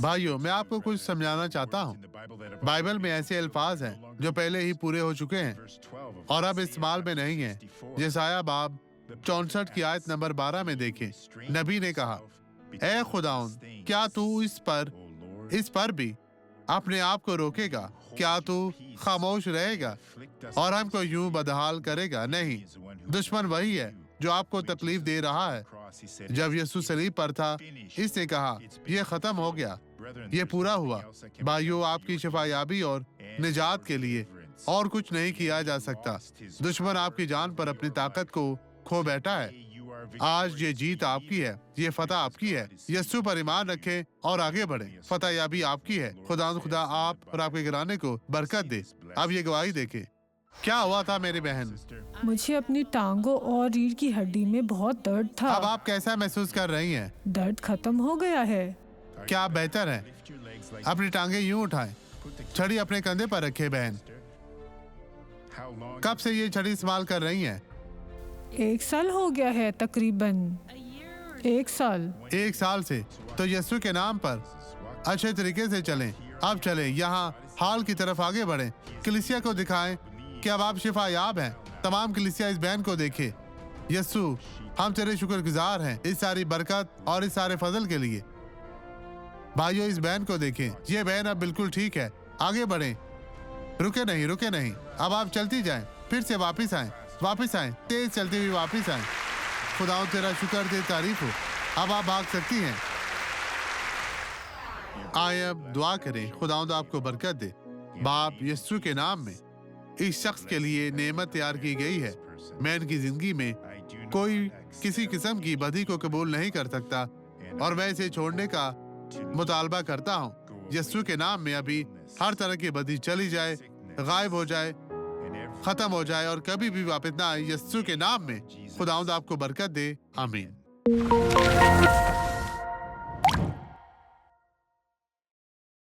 भाइयों, मैं आपको कुछ समझाना चाहता हूँ। बाइबल में ऐसे अल्फाज हैं जो पहले ही पूरे हो चुके हैं और अब इस्तेमाल में नहीं हैं। यशायाह बाब 64 की आयत नंबर 12 में देखें, नबी ने कहा, ऐ खुदाउन, क्या तू इस पर भी अपने आप को रोकेगा? क्या तू खामोश रहेगा और हमको यूं बदहाल करेगा? नहीं, दुश्मन वही है जो आपको तकलीफ दे रहा है। जब यीशु सलीब पर था, इसने कहा, ये खत्म हो गया, ये पूरा हुआ। भाइयों, आपकी शिफायाबी और निजात के लिए और कुछ नहीं किया जा सकता। दुश्मन आपकी जान पर अपनी ताकत को खो बैठा है। आज ये जीत आपकी है, ये फतह आपकी है। यीशु पर ईमान रखें और आगे बढ़ें। फतह याबी आपकी है। खुदा आप और आपके घराने को बरकत दे। अब ये गवाही देखें। क्या हुआ था मेरी बहन? मुझे अपनी टांगों और रीढ़ की हड्डी में बहुत दर्द था। अब आप कैसा महसूस कर रही हैं? दर्द खत्म हो गया है। क्या आप बेहतर हैं? अपनी टांगे यूं उठाएं, छड़ी अपने कंधे पर रखें। बहन, कब से ये छड़ी इस्तेमाल कर रही हैं? 1 साल हो गया है, तकरीबन 1 साल। 1 साल से। तो यीशु के नाम पर अच्छे तरीके से चलें। अब चलें, यहाँ हाल की तरफ आगे बढ़ें। कलीसिया को दिखाएं कि अब आप शिफायाब हैं। तमाम कलीसिया इस बहन को देखे। यीशु, हम तेरे शुक्रगुजार हैं इस सारी बरकत और इस सारे फजल के लिए। भाइयों, इस बहन को देखें, ये बहन अब बिल्कुल ठीक है। आगे बढ़ें, रुके नहीं। अब आप चलती जाएं, फिर से वापस आएं, तेज चलती हुई वापस आएं। खुदाओं तेरा शुक्र दे, तारीफ हो। अब आप भाग सकती हैं। आए अब दुआ करें। खुदावंद आपको बरकत दे। बाप, यीशु के नाम में इस शख्स के लिए नेमत तैयार की गई है। मैं इनकी जिंदगी में कोई किसी किस्म की बदी को कबूल नहीं कर सकता और मैं इसे छोड़ने का मुतालबा करता हूँ। यीशु के नाम में अभी हर तरह की बदी चली जाए, गायब हो जाए, खत्म हो जाए और कभी भी वापस ना आए। यीशु के नाम में खुदावंद आपको बरकत दे। आमीन।